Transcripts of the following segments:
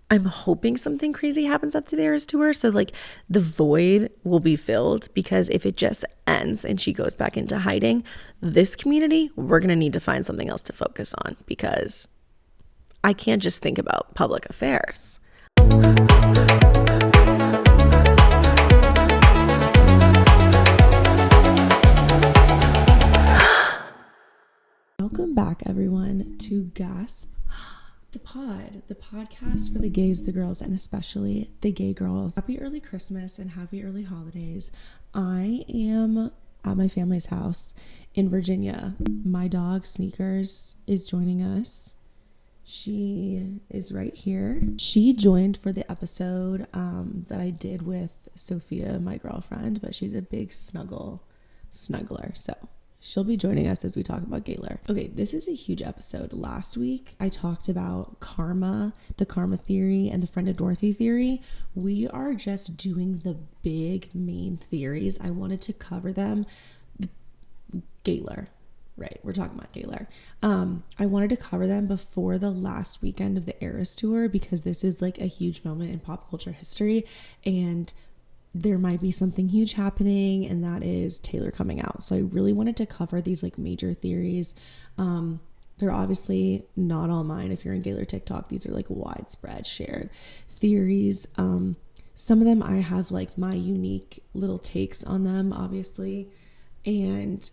I'm hoping something crazy happens at the Eras tour. So like the void will be filled, because if it just ends and she goes back into hiding, this community, we're going to need to find something else to focus on, because I can't just think about public affairs. Welcome back, everyone, to Gasp, the podcast for the gays, the girls, and especially the gay girls. Happy early Christmas and happy early holidays. I am at my family's house in Virginia. My dog Sneakers is joining us. She is right here. She joined for the episode that I did with Sophia, my girlfriend, but she's a big snuggler, so she'll be joining us as we talk about Gaylor. Okay, this is a huge episode. Last week, I talked about karma, the karma theory, and the friend of Dorothy theory. We are just doing the big main theories. I wanted to cover them. Gaylor, right? We're talking about Gaylor. I wanted to cover them before the last weekend of the Eras tour, because this is like a huge moment in pop culture history, and there might be something huge happening, and that is Taylor coming out. So I really wanted to cover these like major theories. They're obviously not all mine. If you're in Gaylor TikTok, these are like widespread shared theories. Some of them I have like my unique little takes on them, obviously, and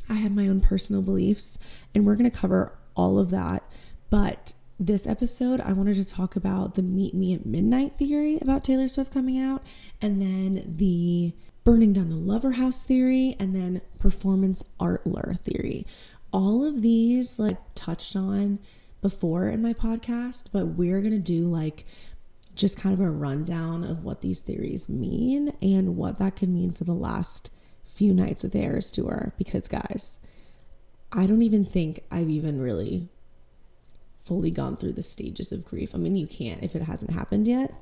I have my own personal beliefs, and we're going to cover all of that. But this episode, I wanted to talk about the Meet Me at Midnight theory about Taylor Swift coming out, and then the burning down the Lover House theory, and then Performance Artlor theory. All of these like touched on before in my podcast, but we're going to do like just kind of a rundown of what these theories mean and what that could mean for the last few nights of the Eras tour. Because guys, I don't even think I've even really fully gone through the stages of grief. I mean, you can't if it hasn't happened yet.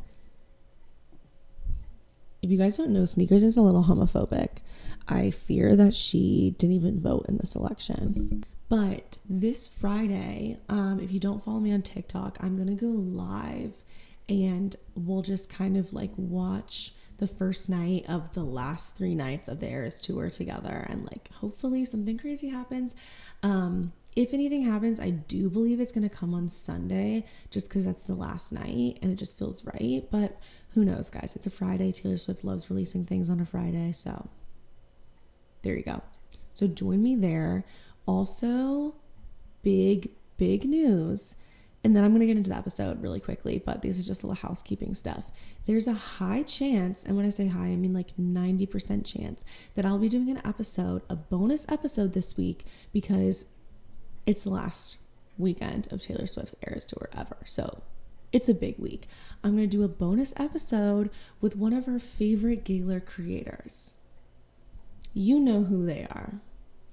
If you guys don't know, Sneakers is a little homophobic. I fear that she didn't even vote in this election. But this Friday, if you don't follow me on TikTok, I'm gonna go live, and we'll just kind of like watch the first night of the last 3 nights of the Eras tour together, and like hopefully something crazy happens. If anything happens, I do believe it's going to come on Sunday, just because that's the last night and it just feels right. But who knows, guys? It's a Friday. Taylor Swift loves releasing things on a Friday. So there you go. So join me there. Also, big news. And then I'm going to get into the episode really quickly, but this is just a little housekeeping stuff. There's a high chance, and when I say high, I mean like 90% chance, that I'll be doing an episode, a bonus episode this week, because it's the last weekend of Taylor Swift's Eras tour ever. So it's a big week. I'm going to do a bonus episode with one of our favorite Gaylor creators. You know who they are,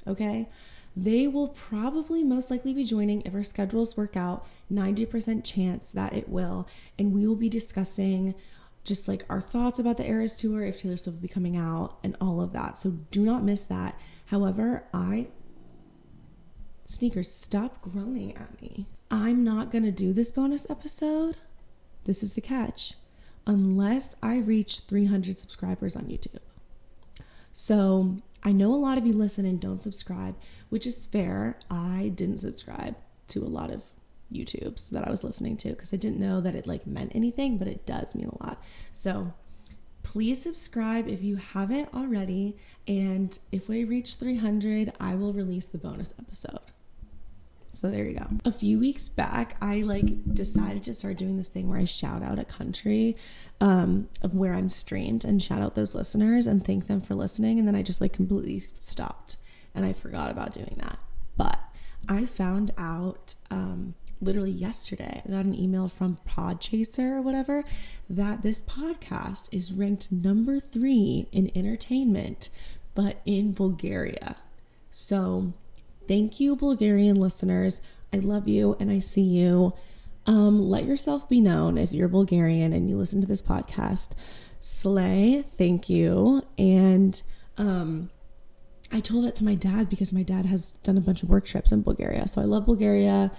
okay? They will probably most likely be joining if our schedules work out, 90% chance that it will. And we will be discussing just like our thoughts about the Eras tour, if Taylor Swift will be coming out, and all of that. So do not miss that. However, Sneakers, stop groaning at me. I'm not going to do this bonus episode. This is the catch. Unless I reach 300 subscribers on YouTube. So I know a lot of you listen and don't subscribe, which is fair. I didn't subscribe to a lot of YouTubes that I was listening to because I didn't know that it like meant anything, but it does mean a lot. So please subscribe if you haven't already. And if we reach 300, I will release the bonus episode. So there you go. A few weeks back, I like decided to start doing this thing where I shout out a country of where I'm streamed and shout out those listeners and thank them for listening. And then I just like completely stopped and I forgot about doing that. But I found out literally yesterday, I got an email from Podchaser or whatever, that this podcast is ranked number 3 in entertainment, but in Bulgaria. So thank you, Bulgarian listeners. I love you and I see you. Let yourself be known if you're Bulgarian and you listen to this podcast. Slay, thank you. And I told that to my dad because my dad has done a bunch of work trips in Bulgaria. So I love Bulgaria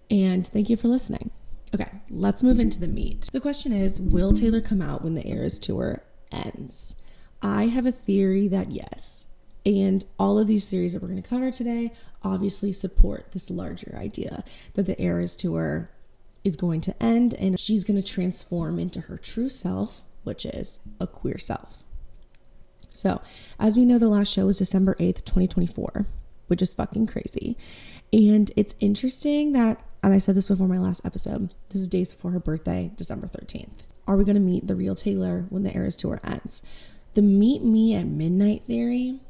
and thank you for listening. Okay, let's move into the meat. The question is, will Taylor come out when the Eras tour ends? I have a theory that yes. And all of these theories that we're going to cover today obviously support this larger idea that the Eras tour is going to end and she's going to transform into her true self, which is a queer self. So, as we know, the last show was December 8th, 2024, which is fucking crazy. And it's interesting that, and I said this before my last episode, this is days before her birthday, December 13th. Are we going to meet the real Taylor when the Eras tour ends? The meet me at midnight theory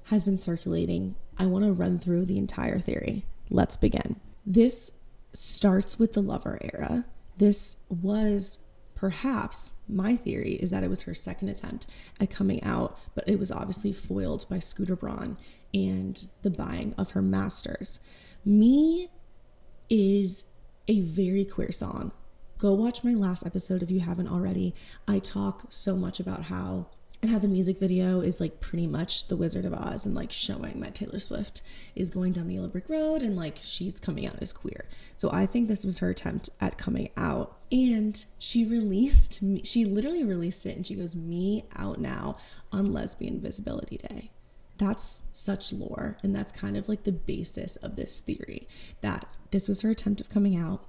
has been circulating. I want to run through the entire theory. Let's begin. This starts with the Lover era. This was perhaps, my theory is that it was her second attempt at coming out, but it was obviously foiled by Scooter Braun and the buying of her masters. Me is a very queer song. Go watch my last episode if you haven't already. I talk so much about how the music video is like pretty much the Wizard of Oz and like showing that Taylor Swift is going down the yellow brick road and like she's coming out as queer. So I think this was her attempt at coming out. And she literally released it and she goes, "Me out now on Lesbian Visibility Day." That's such lore, and that's kind of like the basis of this theory, that this was her attempt of coming out.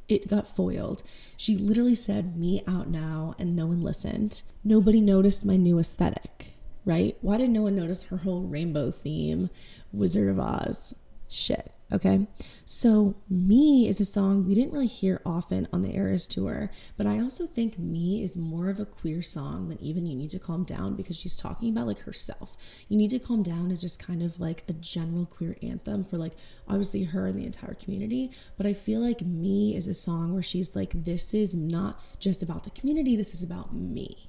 It got foiled. She literally said, "Me out now," and no one listened. Nobody noticed my new aesthetic, right? Why did no one notice her whole rainbow theme, Wizard of Oz shit? Okay, so Me is a song we didn't really hear often on the Eras tour, but I also think Me is more of a queer song than even You Need to Calm Down, because she's talking about like herself. You Need to Calm Down is just kind of like a general queer anthem for like obviously her and the entire community, but I feel like Me is a song where she's like, this is not just about the community, this is about me,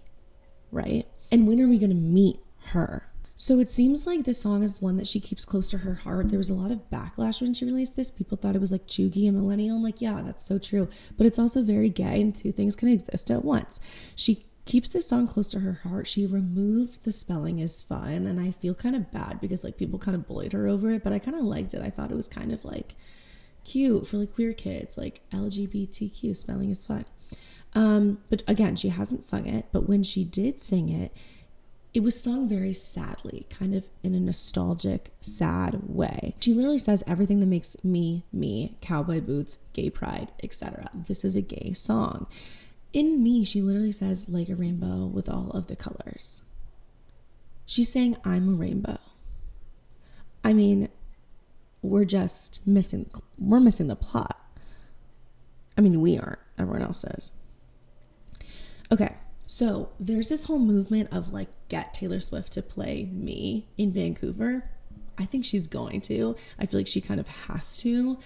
right? And when are we gonna meet her? So it seems like this song is one that she keeps close to her heart. There was a lot of backlash when she released this. People thought it was like chuggy and millennial. I'm like, yeah, that's so true. But it's also very gay, and two things can exist at once. She keeps this song close to her heart. She removed the spelling is fun, and I feel kind of bad because like people kind of bullied her over it, but I kind of liked it. I thought it was kind of like cute for like queer kids, like LGBTQ spelling is fun. But again, she hasn't sung it, but when she did sing it, it was sung very sadly, kind of in a nostalgic, sad way. She literally says everything that makes me, me, cowboy boots, gay pride, etc. This is a gay song. In Me, she literally says, like a rainbow with all of the colors. She's saying, I'm a rainbow. I mean, we're missing the plot. I mean, we aren't. Everyone else is. Okay. So there's this whole movement of like, get Taylor Swift to play Me in Vancouver. I think she's going to. I feel like she kind of has to.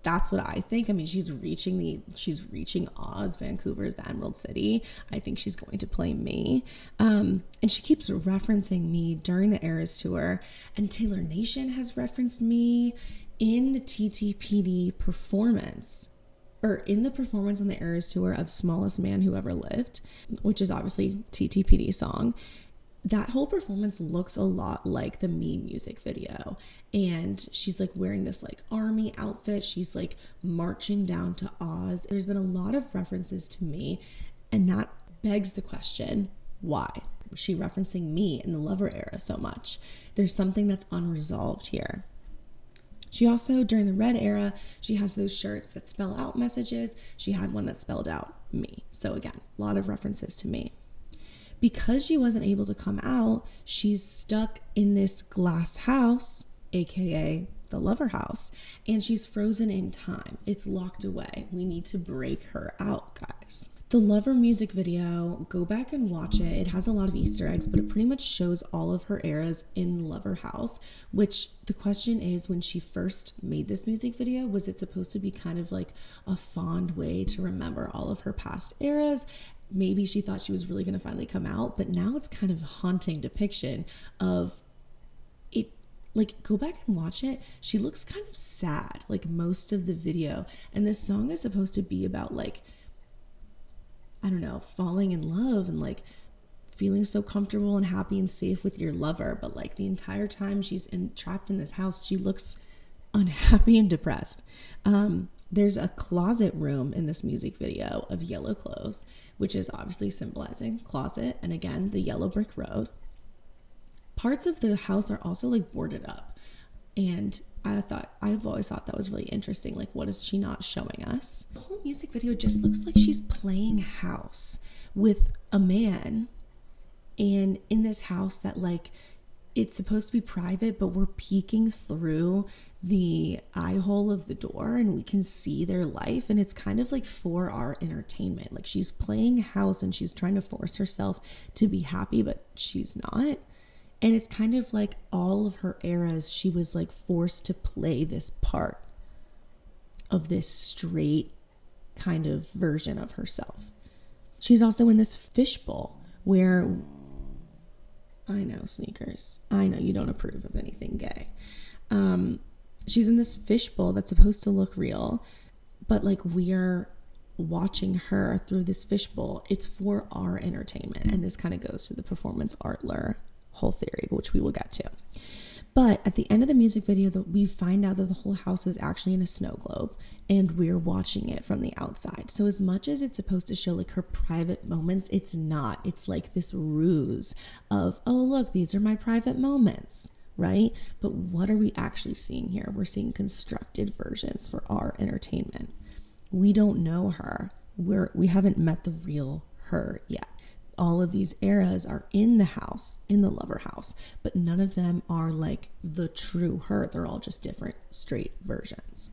That's what I think. I mean, she's reaching Oz. Vancouver is the Emerald City. I think she's going to play Me. And she keeps referencing Me during the Eras tour. And Taylor Nation has referenced Me in the TTPD performance. Or in the performance on the Eras tour of Smallest Man Who Ever Lived, which is obviously TTPD song. That whole performance looks a lot like the Me music video. And she's like wearing this like army outfit. She's like marching down to Oz. There's been a lot of references to Me, and that begs the question, why? Was she referencing Me in the Lover era so much? There's something that's unresolved here. She also, during the Red era, she has those shirts that spell out messages. She had one that spelled out Me. So again, a lot of references to Me. Because she wasn't able to come out, she's stuck in this glass house, aka the Lover house, and she's frozen in time. It's locked away. We need to break her out, guys. The Lover music video, go back and watch it. It has a lot of Easter eggs, but it pretty much shows all of her eras in Lover house, which the question is, when she first made this music video, was it supposed to be kind of like a fond way to remember all of her past eras? Maybe she thought she was really going to finally come out, but now it's kind of a haunting depiction of it. Like, go back and watch it. She looks kind of sad, like most of the video. And this song is supposed to be about like, I don't know, falling in love and like feeling so comfortable and happy and safe with your lover. But like the entire time she's trapped in this house, she looks unhappy and depressed. There's a closet room in this music video of yellow clothes, which is obviously symbolizing closet. And again, the yellow brick road. Parts of the house are also like boarded up. And I've always thought that was really interesting. Like, what is she not showing us? The whole music video just looks like she's playing house with a man. And in this house that like, it's supposed to be private, but we're peeking through the eye hole of the door and we can see their life. And it's kind of like for our entertainment. Like, she's playing house and she's trying to force herself to be happy, but she's not. And it's kind of like all of her eras, she was like forced to play this part of this straight kind of version of herself. She's also in this fishbowl where, I know, sneakers, I know you don't approve of anything gay. She's in this fishbowl that's supposed to look real, but like we're watching her through this fishbowl. It's for our entertainment. And this kind of goes to the Performance Artlor whole theory, which we will get to. But at the end of the music video, we find out that the whole house is actually in a snow globe and we're watching it from the outside. So as much as it's supposed to show like her private moments, it's not. It's like this ruse of, oh, look, these are my private moments, right? But what are we actually seeing here? We're seeing constructed versions for our entertainment. We don't know her. We haven't met the real her yet. All of these eras are in the house, in the lover house, but none of them are like the true her. They're all just different straight versions.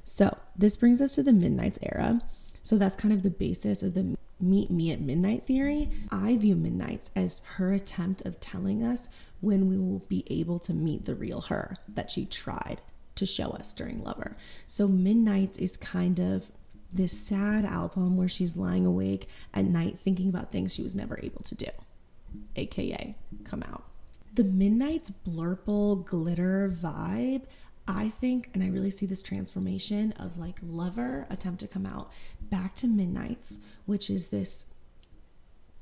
So this brings us to the Midnight's era. So that's kind of the basis of the meet me at midnight theory. I view Midnight's as her attempt of telling us when we will be able to meet the real her that she tried to show us during Lover. So Midnight's is kind of this sad album where she's lying awake at night thinking about things she was never able to do, aka come out. The Midnight's blurple glitter vibe, I think, and I really see this transformation of like Lover, attempt to come out, back to Midnight's, which is this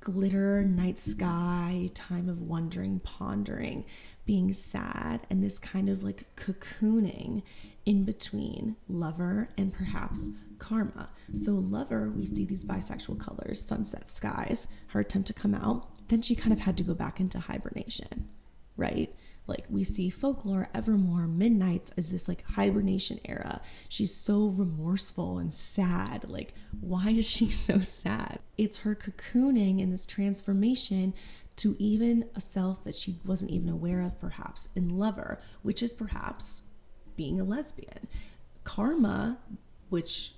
glitter, night sky, time of wondering, pondering, being sad, and this kind of like cocooning in between Lover and perhaps Karma. So Lover, we see these bisexual colors, sunset skies, her attempt to come out. Then she kind of had to go back into hibernation, right? Like we see Folklore, Evermore, Midnight's as this like hibernation era. She's so remorseful and sad. Like, why is she so sad? It's her cocooning in this transformation to even a self that she wasn't even aware of perhaps in Lover, which is perhaps being a lesbian. Karma, which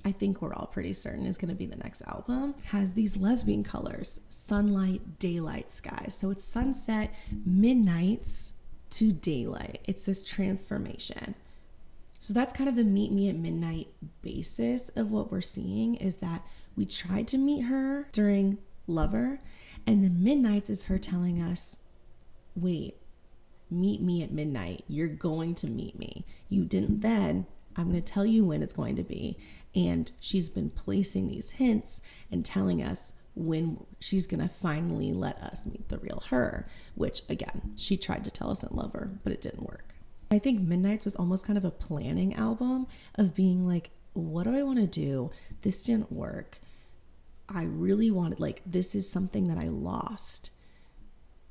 I think we're all pretty certain is going to be the next album, has these lesbian colors, sunlight, daylight skies. So it's sunset, midnights to daylight. It's this transformation. So that's kind of the meet me at midnight basis of what we're seeing, is that we tried to meet her during Lover, and the midnights is her telling us, wait, meet me at midnight. You're going to meet me. You didn't then. I'm going to tell you when it's going to be. And she's been placing these hints and telling us when she's going to finally let us meet the real her, which again, she tried to tell us in Lover, but it didn't work. I think Midnight's was almost kind of a planning album of being like, what do I want to do? This didn't work. I really wanted, like, this is something that I lost.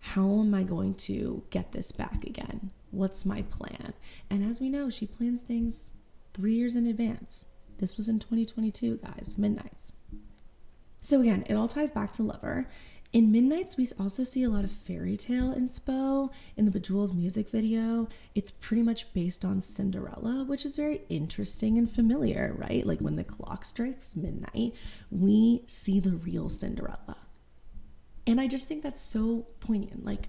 How am I going to get this back again? What's my plan? And as we know, she plans things 3 years in advance. This was in 2022, guys, Midnight's. So again, it all ties back to Lover. In Midnight's, we also see a lot of fairy tale inspo in the Bejeweled music video. It's pretty much based on Cinderella, which is very interesting and familiar, right? Like when the clock strikes midnight, we see the real Cinderella. And I just think that's so poignant. Like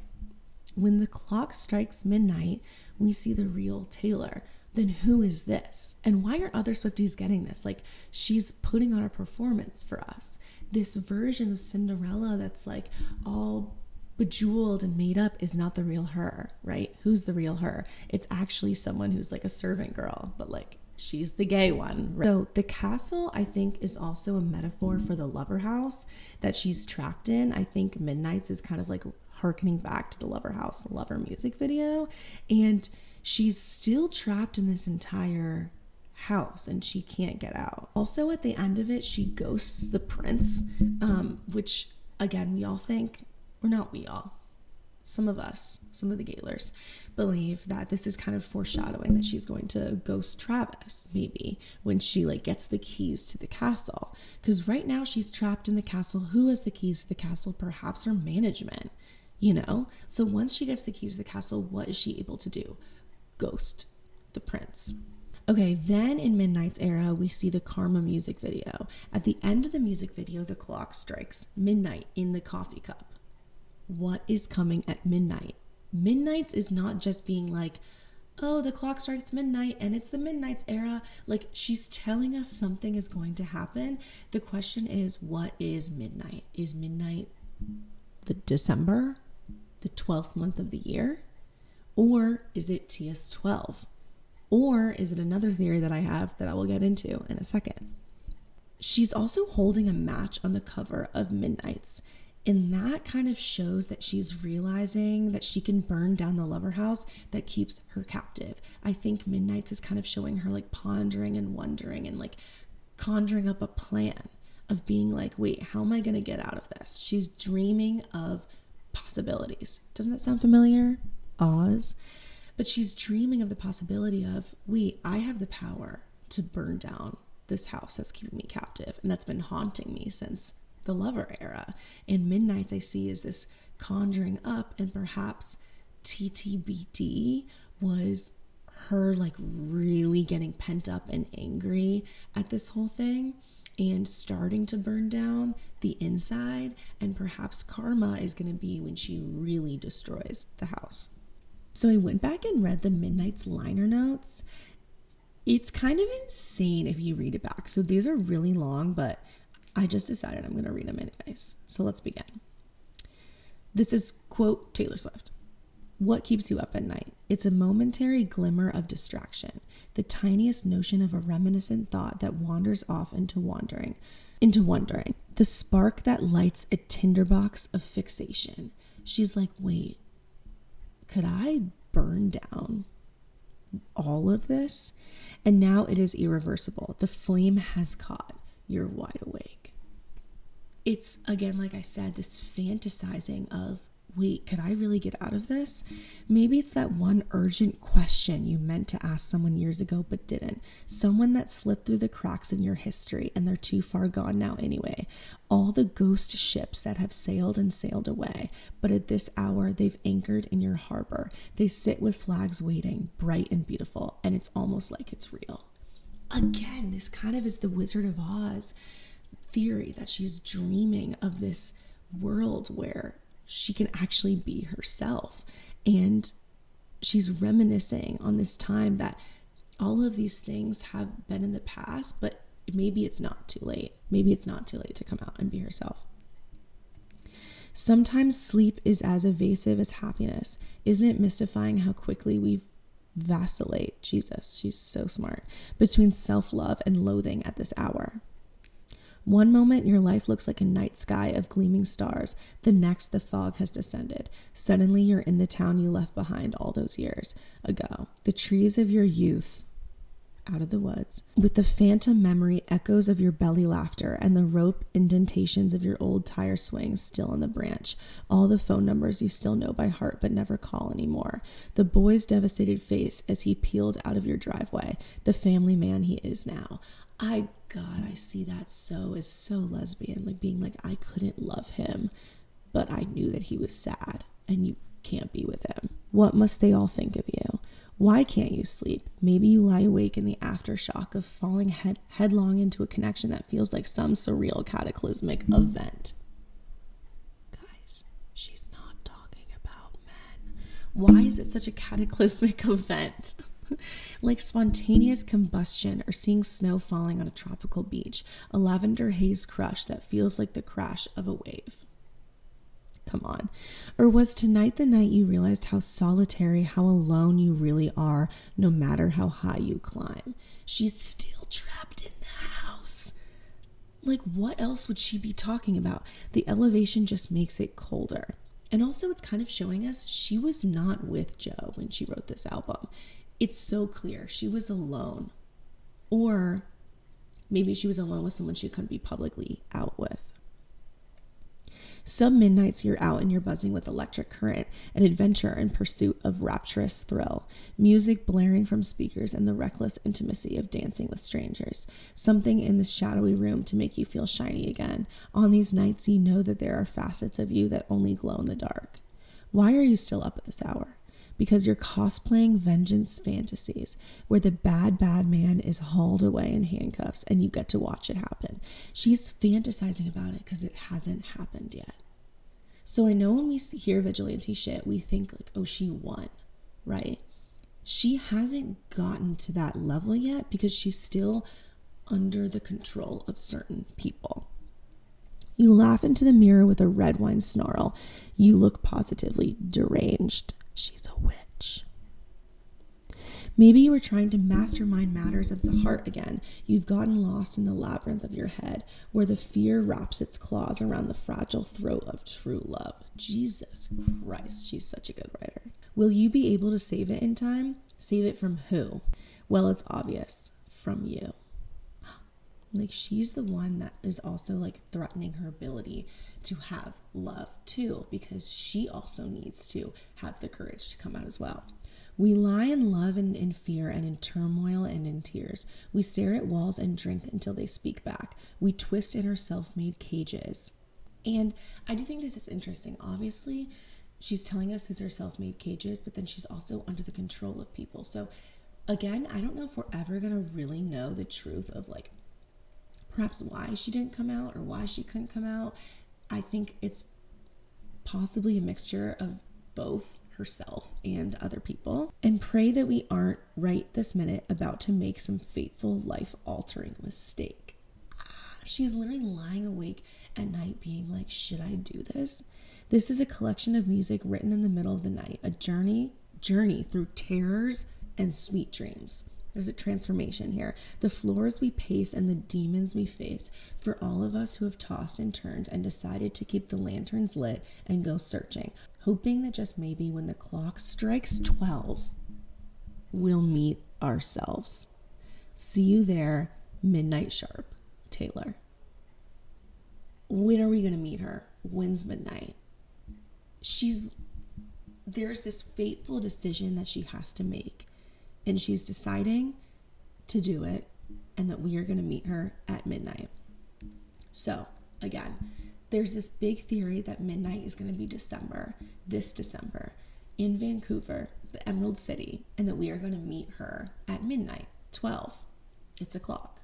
when the clock strikes midnight, we see the real Taylor. Then who is this? And why aren't other Swifties getting this? Like, she's putting on a performance for us. This version of Cinderella that's like all bejeweled and made up is not the real her, right? Who's the real her? It's actually someone who's like a servant girl, but like she's the gay one. Right? So the castle, I think, is also a metaphor for the Lover house that she's trapped in. I think Midnight's is kind of like hearkening back to the Lover house, Lover music video. And she's still trapped in this entire house and she can't get out. Also, at the end of it, she ghosts the prince, which again, we all think, or not we all, some of us, some of the Gaylors believe that this is kind of foreshadowing that she's going to ghost Travis, maybe, when she like gets the keys to the castle. Because right now she's trapped in the castle. Who has the keys to the castle? Perhaps her management, you know? So once she gets the keys to the castle, what is she able to do? Ghost the prince. Okay, then in Midnight's era, we see the Karma music video. At the end of the music video, the clock strikes midnight in the coffee cup. What is coming at midnight? Midnight's is not just being like, oh, the clock strikes midnight and it's the Midnight's era. Like, she's telling us something is going to happen. The question is, what is midnight? Is midnight the December, the 12th month of the year? Or is it TS12? Or is it another theory that I have that I will get into in a second? She's also holding a match on the cover of Midnight's. And that kind of shows that she's realizing that she can burn down the lover house that keeps her captive. I think Midnight's is kind of showing her like pondering and wondering and like conjuring up a plan of being like, wait, how am I going to get out of this? She's dreaming of possibilities. Doesn't that sound familiar? Oz. But she's dreaming of the possibility of, wait, I have the power to burn down this house that's keeping me captive and that's been haunting me since the lover era. And Midnight's I see is this conjuring up, and perhaps TTBD was her like really getting pent up and angry at this whole thing and starting to burn down the inside, and perhaps Karma is going to be when she really destroys the house. So I went back and read the Midnight's liner notes. It's kind of insane if you read it back. So these are really long, but I just decided I'm going to read them anyways. So let's begin. This is, quote, Taylor Swift. What keeps you up at night? It's a momentary glimmer of distraction, the tiniest notion of a reminiscent thought that wanders off into wondering, the spark that lights a tinderbox of fixation. She's like, wait, could I burn down all of this? And now it is irreversible. The flame has caught. You're wide awake. It's, again, like I said, this fantasizing of, wait, could I really get out of this? Maybe it's that one urgent question you meant to ask someone years ago but didn't. Someone that slipped through the cracks in your history and they're too far gone now anyway. All the ghost ships that have sailed and sailed away, but at this hour they've anchored in your harbor. They sit with flags waiting, bright and beautiful, and it's almost like it's real. Again, this kind of is the Wizard of Oz theory that she's dreaming of this world where she can actually be herself. And she's reminiscing on this time that all of these things have been in the past, but maybe it's not too late. Maybe it's not too late to come out and be herself. Sometimes sleep is as evasive as happiness. Isn't it mystifying how quickly we vacillate? Jesus, she's so smart. Between self-love and loathing at this hour. One moment, your life looks like a night sky of gleaming stars. The next, the fog has descended. Suddenly, you're in the town you left behind all those years ago. The trees of your youth, out of the woods, with the phantom memory echoes of your belly laughter and the rope indentations of your old tire swings still in the branch. All the phone numbers you still know by heart but never call anymore. The boy's devastated face as he peeled out of your driveway. The family man he is now. God, I see that is so lesbian, like being like, I couldn't love him, but I knew that he was sad and you can't be with him. What must they all think of you? Why can't you sleep? Maybe you lie awake in the aftershock of falling headlong into a connection that feels like some surreal cataclysmic event. Guys, she's not talking about men. Why is it such a cataclysmic event? Like spontaneous combustion or seeing snow falling on a tropical beach, a lavender haze crush that feels like the crash of a wave. Come on. Or was tonight the night you realized how solitary, how alone you really are, no matter how high you climb? She's still trapped in the house. Like, what else would she be talking about? The elevation just makes it colder. And also it's kind of showing us she was not with Joe when she wrote this album. It's so clear. She was alone. Or maybe she was alone with someone she couldn't be publicly out with. Some midnights you're out and you're buzzing with electric current, an adventure in pursuit of rapturous thrill, music blaring from speakers and the reckless intimacy of dancing with strangers. Something in this shadowy room to make you feel shiny again. On these nights you know that there are facets of you that only glow in the dark. Why are you still up at this hour? Because you're cosplaying vengeance fantasies where the bad man is hauled away in handcuffs and you get to watch it happen. She's fantasizing about it because it hasn't happened yet. So I know when we hear vigilante shit, we think like, oh, she won, right? She hasn't gotten to that level yet because she's still under the control of certain people. You laugh into the mirror with a red wine snarl. You look positively deranged. She's a witch. Maybe you were trying to mastermind matters of the heart again. You've gotten lost in the labyrinth of your head where the fear wraps its claws around the fragile throat of true love. Jesus Christ, she's such a good writer. Will you be able to save it in time? Save it from who? Well, it's obvious. From you. Like, she's the one that is also like threatening her ability to have love too, because she also needs to have the courage to come out as well. We lie in love and in fear and in turmoil and in tears. We stare at walls and drink until they speak back. We twist in our self-made cages. And I do think this is interesting. Obviously, she's telling us these are self-made cages, but then she's also under the control of people. So again, I don't know if we're ever going to really know the truth of like perhaps why she didn't come out or why she couldn't come out. I think it's possibly a mixture of both herself and other people. And pray that we aren't right this minute about to make some fateful life-altering mistake. She's literally lying awake at night being like, should I do this? This is a collection of music written in the middle of the night, a journey through terrors and sweet dreams. There's a transformation here. The floors we pace and the demons we face, for all of us who have tossed and turned and decided to keep the lanterns lit and go searching, hoping that just maybe when the clock strikes 12, we'll meet ourselves. See you there, midnight sharp. Taylor. When are we going to meet her? When's midnight? There's this fateful decision that she has to make. And she's deciding to do it and that we are going to meet her at midnight. So, again, there's this big theory that midnight is going to be this December, in Vancouver, the Emerald City, and that we are going to meet her at midnight, 12. It's a clock.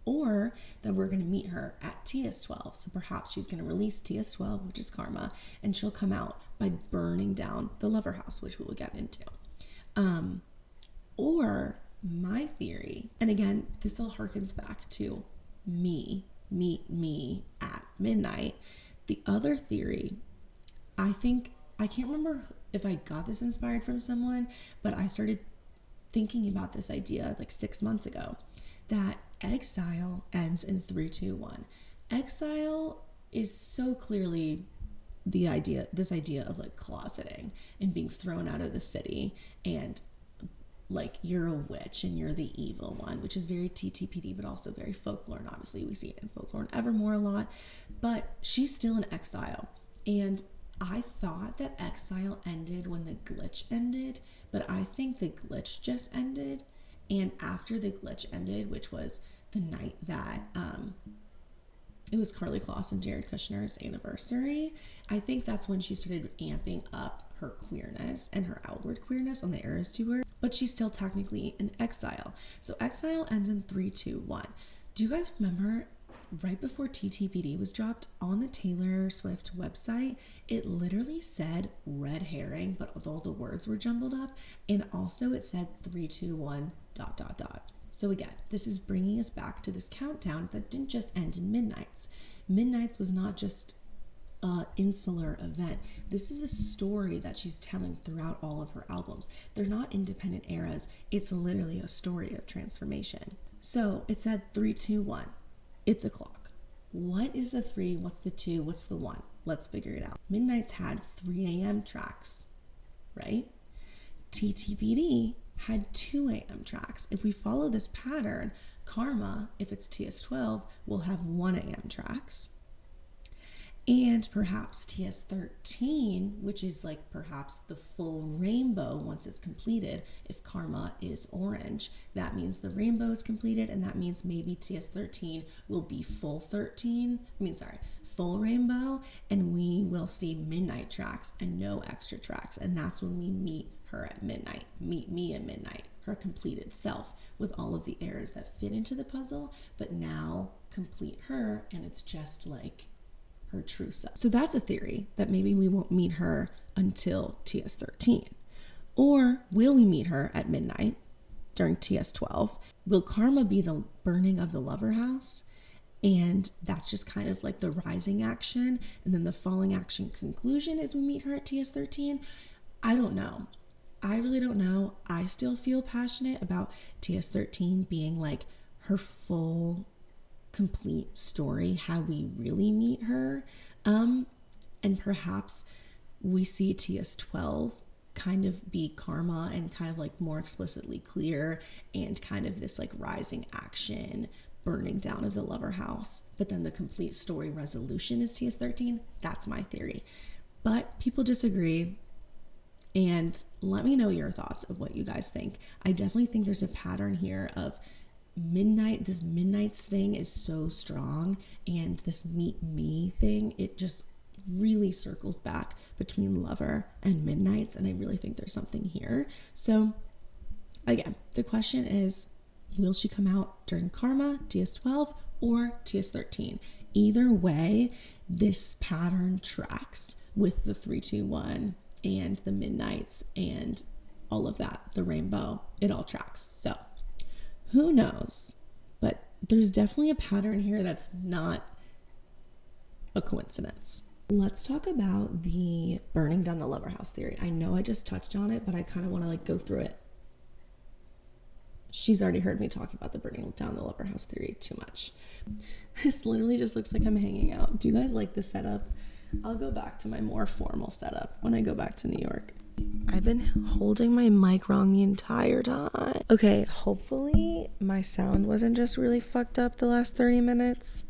Or that we're going to meet her at TS12. So perhaps she's going to release TS12, which is karma, and she'll come out by burning down the lover house, which we will get into. Or my theory, and again, this all harkens back to meet me at midnight. The other theory, I can't remember if I got this inspired from someone, but I started thinking about this idea like 6 months ago, that exile ends in 3, 2, 1. Exile is so clearly this idea of like closeting and being thrown out of the city, and like you're a witch and you're the evil one, which is very TTPD, but also very folklore. And obviously we see it in folklore and Evermore a lot, but she's still in exile. And I thought that exile ended when the glitch ended, but I think the glitch just ended. And after the glitch ended, which was the night that it was Carly Kloss and Jared Kushner's anniversary, I think that's when she started amping up her queerness and her outward queerness on the Eras tour, but she's still technically in exile. So exile ends in 3, 2, 1. Do you guys remember right before TTPD was dropped on the Taylor Swift website, it literally said red herring, but all the words were jumbled up, and also it said 3, 2, 1, ... So again, this is bringing us back to this countdown that didn't just end in Midnights. Midnights was not just an insular event. This is a story that she's telling throughout all of her albums. They're not independent eras. It's literally a story of transformation. So it said 3, 2, 1. It's a clock. What is the 3? What's the 2? What's the 1? Let's figure it out. Midnights had 3 a.m. tracks, right? TTPD had 2 AM tracks. If we follow this pattern, Karma, if it's TS12, will have 1 AM tracks. And perhaps TS13, which is like perhaps the full rainbow once it's completed, if Karma is orange, that means the rainbow is completed, and that means maybe TS13 will be full rainbow, and we will see midnight tracks and no extra tracks. And that's when we meet her at midnight, meet me at midnight, her completed self with all of the errors that fit into the puzzle, but now complete her, and it's just like her true self. So that's a theory, that maybe we won't meet her until TS13. Or will we meet her at midnight during TS12? Will Karma be the burning of the lover house? And that's just kind of like the rising action, and then the falling action conclusion is we meet her at TS13. I don't know. I really don't know. I still feel passionate about TS13 being like her full complete story, how we really meet her, and perhaps we see TS12 kind of be Karma and kind of like more explicitly clear, and kind of this like rising action burning down of the lover house, but then the complete story resolution is TS13. That's my theory, but people disagree, and let me know your thoughts of what you guys think. I definitely think there's a pattern here of midnight. This midnights thing is so strong, and this meet me thing, it just really circles back between lover and midnights, and I really think there's something here. So again, the question is, will she come out during Karma, TS12, or TS13? Either way, this pattern tracks with the 3-2-1 and the midnights and all of that, the rainbow, it all tracks. So who knows? But there's definitely a pattern here that's not a coincidence. Let's talk about the burning down the lover house theory. I know I just touched on it, but I kind of want to like go through it. She's already heard me talk about the burning down the lover house theory too much. This literally just looks like I'm hanging out. Do you guys like this setup? I'll go back to my more formal setup when I go back to New York. I've been holding my mic wrong the entire time. Okay, hopefully my sound wasn't just really fucked up the last 30 minutes.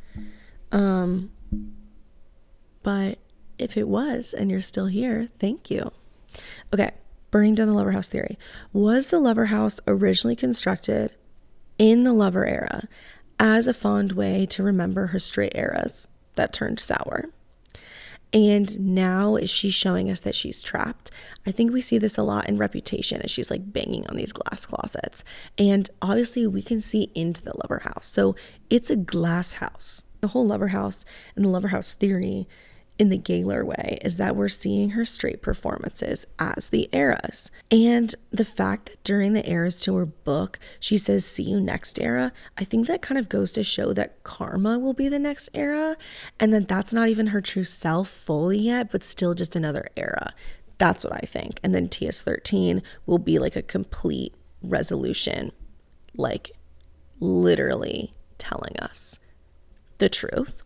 But if it was and you're still here, thank you. Okay, burning down the lover house theory. Was the lover house originally constructed in the lover era as a fond way to remember her straight eras that turned sour? And now is she showing us that she's trapped? I think we see this a lot in Reputation as she's like banging on these glass closets. And obviously we can see into the lover house. So it's a glass house. The whole lover house and the lover house theory in the Gaylor way is that we're seeing her straight performances as the eras. And the fact that during the Eras Tour book, she says, see you next era, I think that kind of goes to show that Karma will be the next era, and that that's not even her true self fully yet, but still just another era. That's what I think. And then TS13 will be like a complete resolution, like literally telling us the truth.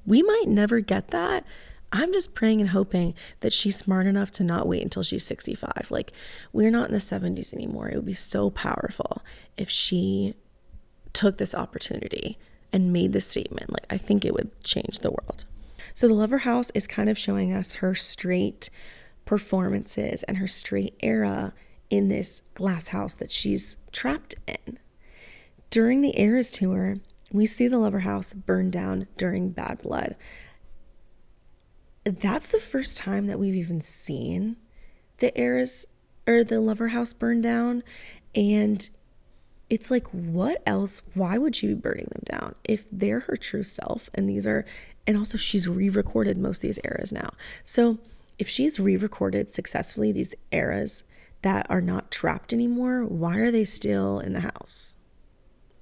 We might never get that. I'm just praying and hoping that she's smart enough to not wait until she's 65. Like, we're not in the 70s anymore. It would be so powerful if she took this opportunity and made this statement. Like, I think it would change the world. So the lover house is kind of showing us her straight performances and her straight era in this glass house that she's trapped in. During the Eras Tour, we see the lover house burn down during Bad Blood. That's the first time that we've even seen the Eras or the lover house burn down. And it's like, what else? Why would she be burning them down if they're her true self? And also she's re-recorded most of these eras now. So if she's re-recorded successfully these eras that are not trapped anymore, why are they still in the house?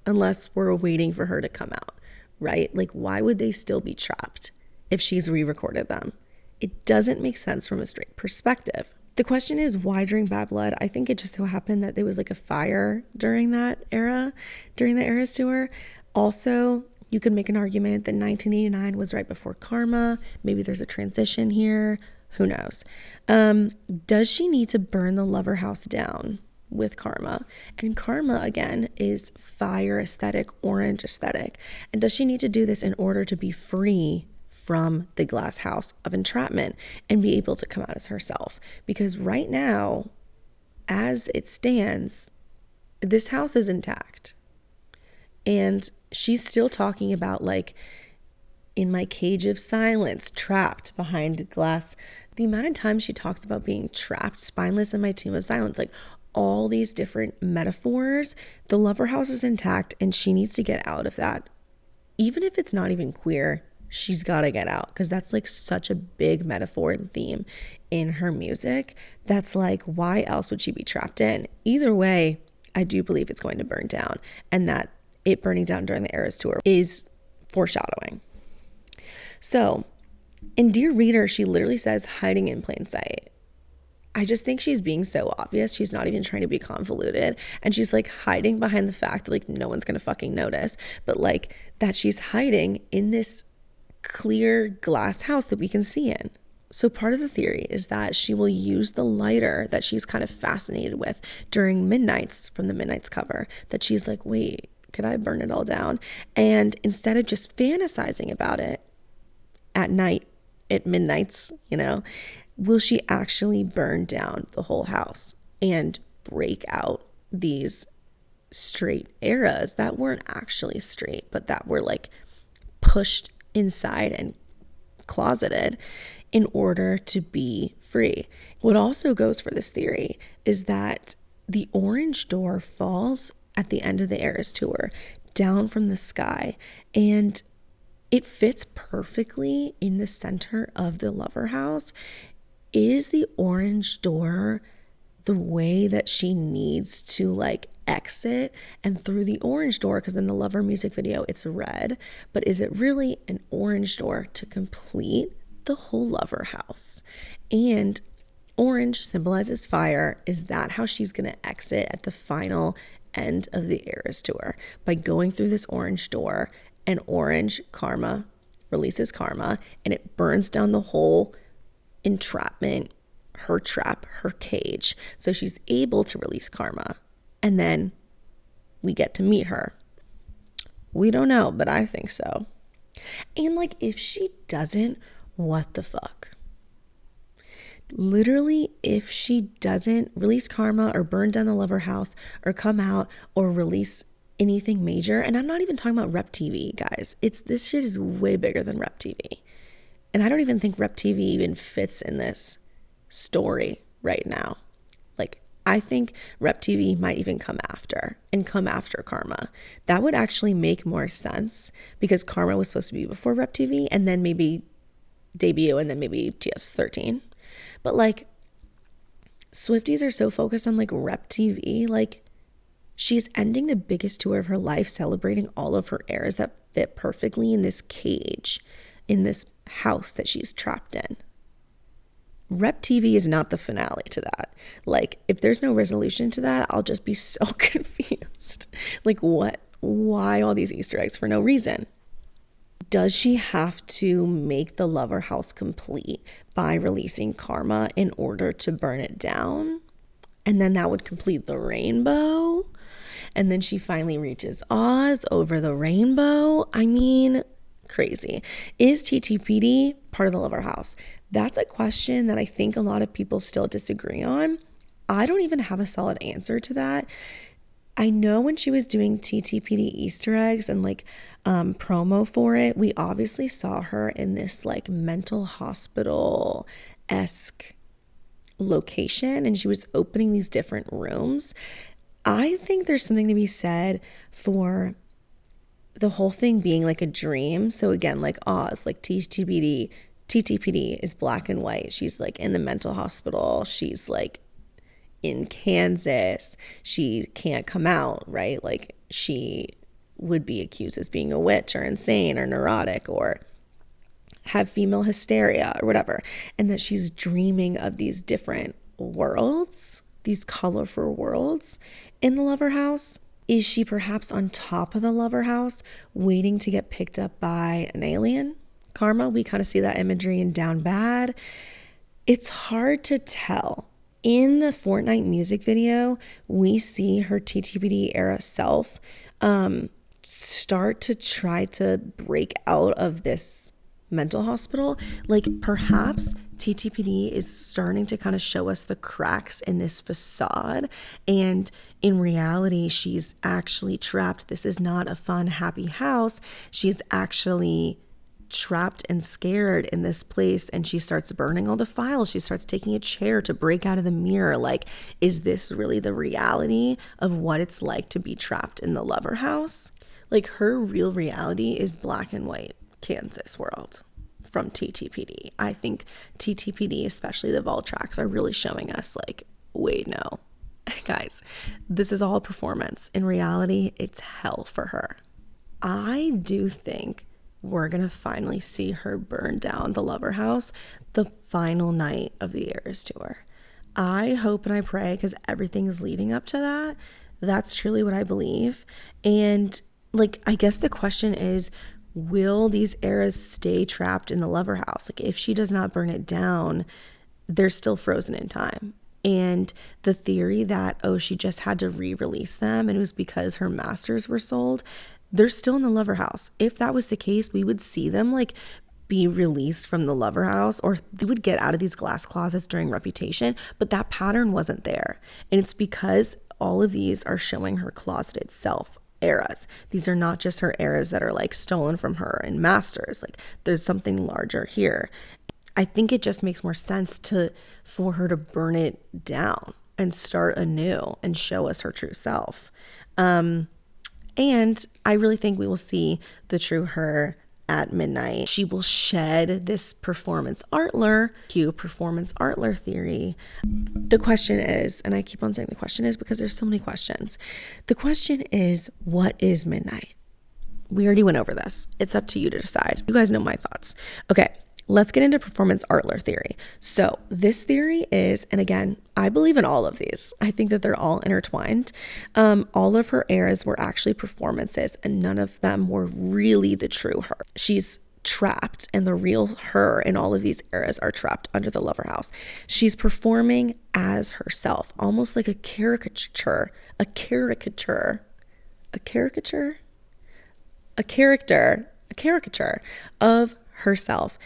Unless we're waiting for her to come out, right? Like, why would they still be trapped if she's re-recorded them? It doesn't make sense from a straight perspective. The question is, why during Bad Blood? I think it just so happened that there was like a fire during that era, during the Eras Tour. Also, you could make an argument that 1989 was right before Karma. Maybe there's a transition here. Who knows? Does she need to burn the lover house down with Karma. And Karma, again, is fire aesthetic, orange aesthetic. And does she need to do this in order to be free from the glass house of entrapment and be able to come out as herself? Because right now, as it stands, this house is intact. And she's still talking about, like, in my cage of silence, trapped behind glass. The amount of times she talks about being trapped, spineless in my tomb of silence, like all these different metaphors. The lover house is intact and she needs to get out of that. Even if it's not even queer, she's got to get out, because that's like such a big metaphor and theme in her music. That's like, why else would she be trapped in? Either way, I do believe it's going to burn down, and that it burning down during the Eras tour is foreshadowing. So in Dear Reader, she literally says hiding in plain sight. I just think she's being so obvious. She's not even trying to be convoluted. And she's like hiding behind the fact that like no one's going to fucking notice. But like that she's hiding in this clear glass house that we can see in. So part of the theory is that she will use the lighter that she's kind of fascinated with during Midnights, from the Midnights cover, that she's like, wait, could I burn it all down? And instead of just fantasizing about it at night, at Midnights, you know, will she actually burn down the whole house and break out these straight eras that weren't actually straight, but that were like pushed inside and closeted in order to be free? What also goes for this theory is that the orange door falls at the end of the Eras tour down from the sky, and it fits perfectly in the center of the lover house. Is the orange door the way that she needs to like exit? And through the orange door, because in the Lover music video it's red, but is it really an orange door to complete the whole lover house? And orange symbolizes fire. Is that how she's going to exit at the final end of the Eras tour? By going through this orange door, and orange Karma releases Karma, and it burns down the whole entrapment, her trap, her cage. So she's able to release Karma, and then we get to meet her. We don't know, but I think so. And like, if she doesn't, what the fuck? Literally, if she doesn't release Karma or burn down the lover house or come out or release anything major, and I'm not even talking about Rep TV, guys. This shit is way bigger than Rep TV. And I don't even think Rep TV even fits in this story right now. Like, I think Rep TV might even come after Karma. That would actually make more sense, because Karma was supposed to be before Rep TV, and then maybe debut, and then maybe GS13. But like, Swifties are so focused on like Rep TV, like she's ending the biggest tour of her life, celebrating all of her eras that fit perfectly in this cage, in this house that she's trapped in. Rep TV is not the finale to that. Like, if there's no resolution to that, I'll just be so confused. Like, what? Why all these Easter eggs for no reason? Does she have to make the lover house complete by releasing Karma in order to burn it down? And then that would complete the rainbow. And then she finally reaches Oz over the rainbow. I mean, crazy. Is TTPD part of the lover house? That's a question that I think a lot of people still disagree on. I don't even have a solid answer to that. I know when she was doing TTPD Easter eggs and like promo for it, we obviously saw her in this like mental hospital-esque location, and she was opening these different rooms. I think there's something to be said for the whole thing being like a dream. So again, like Oz, like TTPD is black and white. She's like in the mental hospital. She's like in Kansas. She can't come out, right? Like, she would be accused as being a witch or insane or neurotic or have female hysteria or whatever. And that she's dreaming of these different worlds, these colorful worlds in the lover house. Is she perhaps on top of the lover house waiting to get picked up by an alien? Karma, we kind of see that imagery in Down Bad. It's hard to tell, In the Fortnite music video, we see her TTPD era self start to try to break out of this mental hospital. Like perhaps TTPD is starting to kind of show us the cracks in this facade, and in reality she's actually trapped. This is not a fun, happy house. She's actually trapped and scared in this place, and she starts burning all the files. She starts taking a chair to break out of the mirror. Like, is this really the reality of what it's like to be trapped in the lover house? Like, her real reality is black and white Kansas world from TTPD. I think TTPD, especially the vault tracks, are really showing us like, wait, no, guys, this is all performance. In reality, it's hell for her. I do think we're gonna finally see her burn down the lover house the final night of the Eras tour. I hope and I pray, because everything is leading up to that. That's truly what I believe. And like, I guess the question is, will these Eras stay trapped in the lover house? Like, if she does not burn it down, they're still frozen in time. And the theory that, oh, she just had to re-release them and it was because her masters were sold, they're still in the lover house. If that was the case, we would see them like be released from the lover house, or they would get out of these glass closets during Reputation, but that pattern wasn't there. And it's because all of these are showing her closeted self eras. These are not just her eras that are like stolen from her in masters. Like, there's something larger here. I think it just makes more sense for her to burn it down and start anew and show us her true self. And I really think we will see the true her at midnight. She will shed this Performance Artlor, cue Performance Artlor theory. The question is, and I keep on saying the question is because there's so many questions. The question is, what is midnight? We already went over this. It's up to you to decide. You guys know my thoughts. Okay, let's get into Performance Artlor theory. So this theory is, and again, I believe in all of these. I think that they're all intertwined. All of her eras were actually performances, and none of them were really the true her. She's trapped, and the real her in all of these eras are trapped under the lover house. She's performing as herself, almost like a caricature of herself.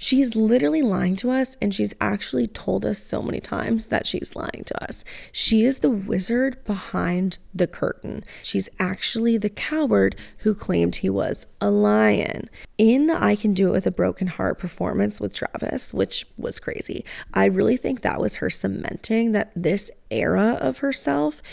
She's literally lying to us, and she's actually told us so many times that she's lying to us. She is the wizard behind the curtain. She's actually the coward who claimed he was a lion. In the I Can Do It With a Broken Heart performance with Travis, which was crazy, I really think that was her cementing that this era of herself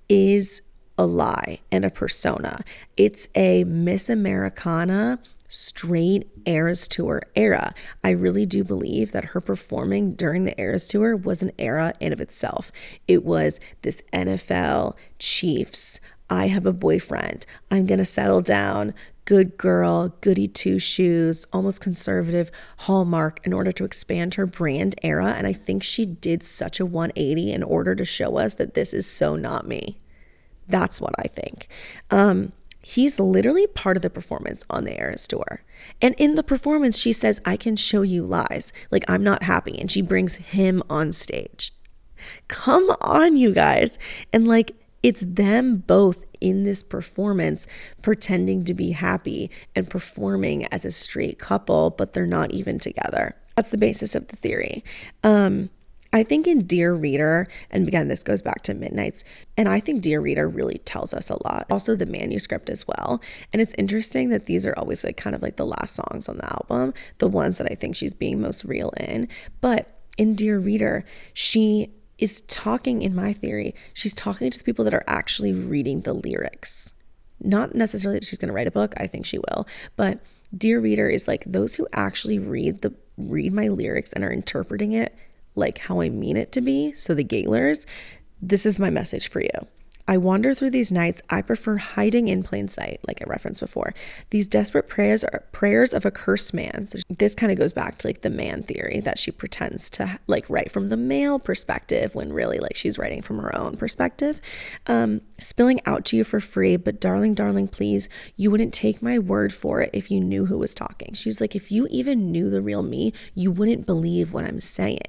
is a lie and a persona. It's a Miss Americana straight Eras Tour era. I really do believe that her performing during the Eras Tour was an era in of itself. It was this NFL, Chiefs, I have a boyfriend, I'm gonna settle down, good girl, goody two shoes, almost conservative hallmark in order to expand her brand era. And I think she did such a 180 in order to show us that this is so not me. That's what I think. He's literally part of the performance on the Eras Tour. And in the performance, she says, I can show you lies. Like, I'm not happy. And she brings him on stage. Come on, you guys. And like, it's them both in this performance pretending to be happy and performing as a straight couple, but they're not even together. That's the basis of the theory. I think in Dear Reader, and again, this goes back to Midnight's, and I think Dear Reader really tells us a lot. Also the manuscript as well. And it's interesting that these are always like kind of like the last songs on the album, the ones that I think she's being most real in. But in Dear Reader, she is talking, in my theory, she's talking to the people that are actually reading the lyrics. Not necessarily that she's going to write a book, I think she will, but Dear Reader is like those who actually read my lyrics and are interpreting it like how I mean it to be. So the Gaylors, this is my message for you. I wander through these nights. I prefer hiding in plain sight, like I referenced before. These desperate prayers are prayers of a cursed man. So this kind of goes back to like the man theory that she pretends to like write from the male perspective when really like she's writing from her own perspective. Spilling out to you for free, but darling, darling, please, you wouldn't take my word for it if you knew who was talking. She's like, if you even knew the real me, you wouldn't believe what I'm saying.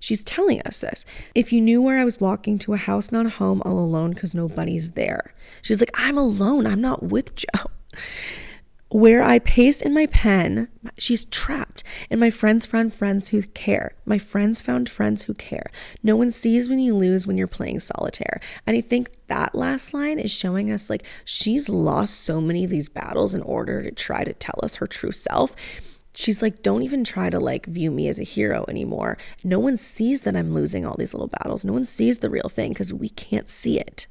She's telling us this. If you knew where I was walking to a house, not a home, all alone because nobody's there. She's like, I'm alone. I'm not with Joe. Where I paste in my pen, she's trapped. And my friends found friends who care. My friends found friends who care. No one sees when you lose when you're playing solitaire. And I think that last line is showing us like she's lost so many of these battles in order to try to tell us her true self. She's like, don't even try to like view me as a hero anymore. No one sees that I'm losing all these little battles. No one sees the real thing because we can't see it.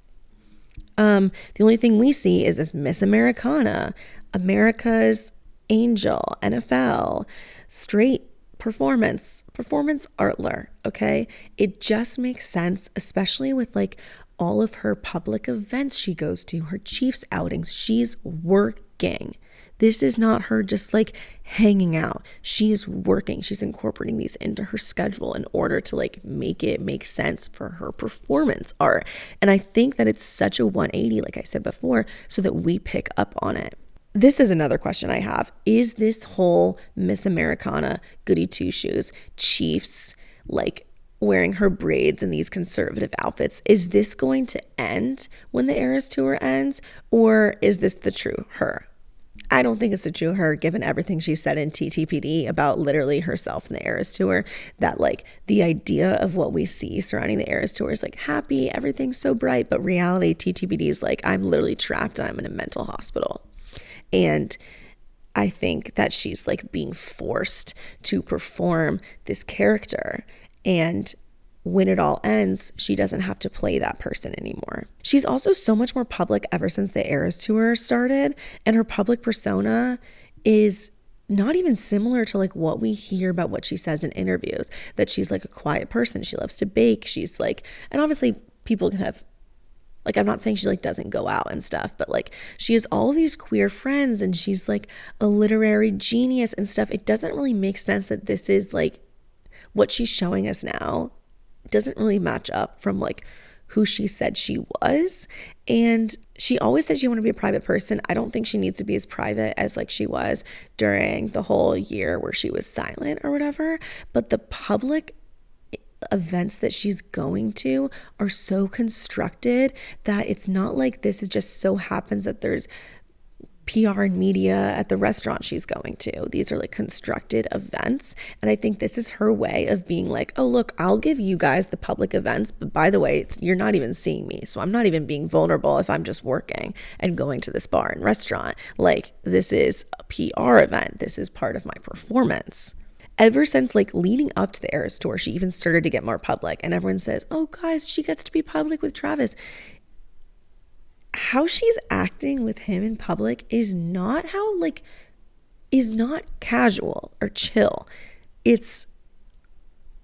The only thing we see is this Miss Americana, America's Angel, NFL, straight performance Artlor, okay? It just makes sense, especially with like all of her public events she goes to, her Chiefs outings. She's working. This is not her just like hanging out. She is working. She's incorporating these into her schedule in order to like make it make sense for her performance art. And I think that it's such a 180, like I said before, so that we pick up on it. This is another question I have. Is this whole Miss Americana goody two shoes, Chiefs, like wearing her braids and these conservative outfits, is this going to end when the Eras Tour ends? Or is this the true her? I don't think it's the true her, given everything she said in TTPD about literally herself in the Eras Tour, that like the idea of what we see surrounding the Eras Tour is like happy, everything's so bright, but reality, TTPD is like, I'm literally trapped, I'm in a mental hospital. And I think that she's like being forced to perform this character, and when it all ends, she doesn't have to play that person anymore. She's also so much more public ever since the Eras Tour started, and her public persona is not even similar to like what we hear about what she says in interviews, that she's like a quiet person. She loves to bake. She's like, and obviously people can have, like, I'm not saying she like doesn't go out and stuff, but like she has all these queer friends and she's like a literary genius and stuff. It doesn't really make sense that this is like what she's showing us now doesn't really match up from like who she said she was. And she always said she wanted to be a private person. I don't think she needs to be as private as like she was during the whole year where she was silent or whatever. But the public events that she's going to are so constructed that it's not like this is just so happens that there's PR and media at the restaurant she's going to. These are like constructed events. And I think this is her way of being like, oh, look, I'll give you guys the public events. But by the way, you're not even seeing me. So I'm not even being vulnerable if I'm just working and going to this bar and restaurant. Like, this is a PR event. This is part of my performance. Ever since like leading up to the Eras Tour, she even started to get more public. And everyone says, oh, guys, she gets to be public with Travis. How she's acting with him in public is not casual or chill. It's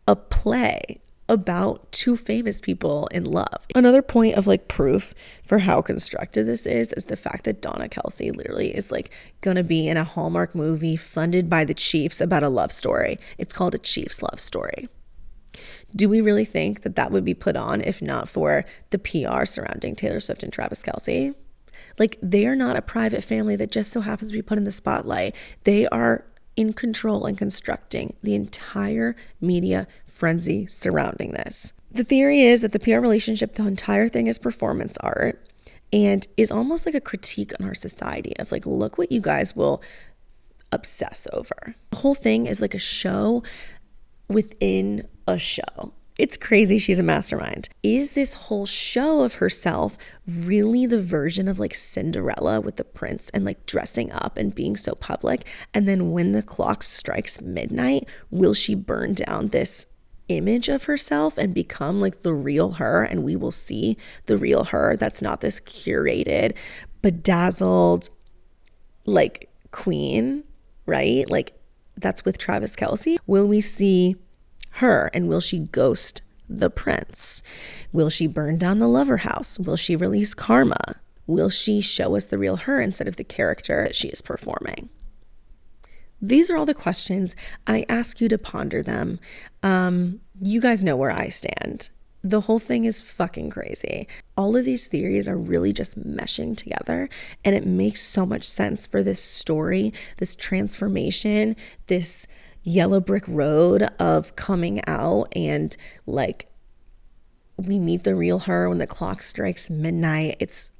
a play about two famous people in love. Another point of like proof for how constructed this is the fact that Donna Kelsey literally is like gonna be in a Hallmark movie funded by the Chiefs about a love story. It's called A Chiefs Love Story. Do we really think that that would be put on if not for the PR surrounding Taylor Swift and Travis Kelce? Like, they are not a private family that just so happens to be put in the spotlight. They are in control and constructing the entire media frenzy surrounding this. The theory is that the PR relationship, the entire thing is performance art and is almost like a critique on our society of like, look what you guys will obsess over. The whole thing is like a show within a show. It's crazy. She's a mastermind. Is this whole show of herself really the version of like Cinderella with the prince and like dressing up and being so public? And then when the clock strikes midnight, will she burn down this image of herself and become like the real her? And we will see the real her that's not this curated, bedazzled like queen, right? Like, that's with Travis Kelce. Will we see her, and will she ghost the prince? Will she burn down the lover house? Will she release karma? Will she show us the real her instead of the character that she is performing? These are all the questions. I ask you to ponder them. You guys know where I stand. The whole thing is fucking crazy. All of these theories are really just meshing together, and it makes so much sense for this story, this transformation, this yellow brick road of coming out and like we meet the real her when the clock strikes midnight.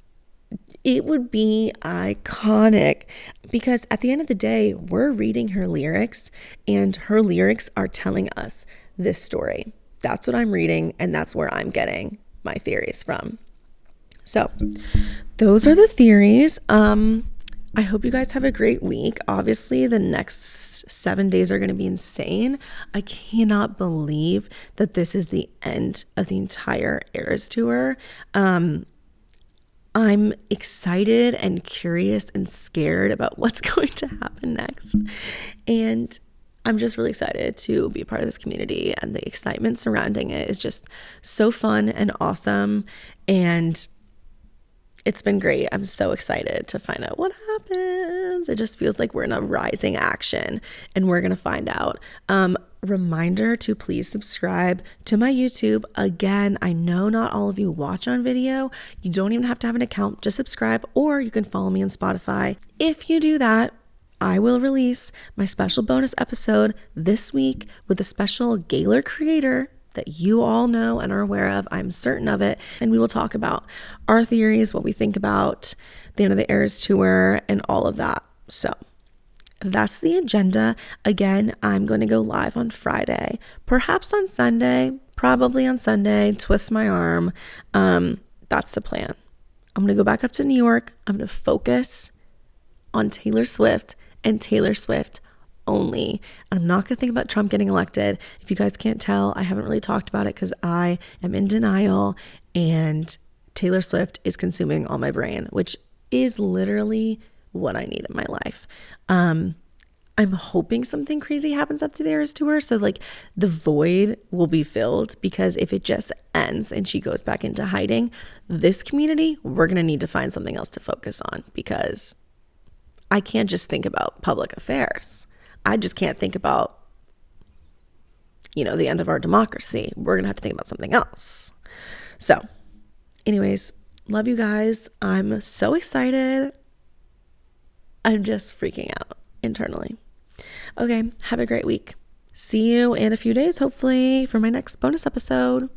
It would be iconic because at the end of the day, we're reading her lyrics and her lyrics are telling us this story. That's what I'm reading and that's where I'm getting my theories from. So those are the theories. I hope you guys have a great week. Obviously, the next 7 days are going to be insane. I cannot believe that this is the end of the entire Eras tour. I'm excited and curious and scared about what's going to happen next. And I'm just really excited to be a part of this community, and the excitement surrounding it is just so fun and awesome. And it's been great. I'm so excited to find out what happens. It just feels like we're in a rising action and we're going to find out. Reminder to please subscribe to my YouTube. Again, I know not all of you watch on video. You don't even have to have an account. Just subscribe, or you can follow me on Spotify. If you do that, I will release my special bonus episode this week with a special Gaylor creator that you all know and are aware of. I'm certain of it. And we will talk about our theories, what we think about the end of the Eras tour, and all of that. So that's the agenda. Again, I'm going to go live on Friday, perhaps on Sunday, probably on Sunday, twist my arm. That's the plan. I'm going to go back up to New York. I'm going to focus on Taylor Swift and Taylor Swift only. And I'm not going to think about Trump getting elected. If you guys can't tell, I haven't really talked about it because I am in denial, and Taylor Swift is consuming all my brain, which is literally what I need in my life. I'm hoping something crazy happens after the Eras tour, so like the void will be filled, because if it just ends and she goes back into hiding, this community, we're going to need to find something else to focus on, because I can't just think about public affairs. I just can't think about, the end of our democracy. We're going to have to think about something else. So anyways, love you guys. I'm so excited. I'm just freaking out internally. Okay, have a great week. See you in a few days, hopefully, for my next bonus episode.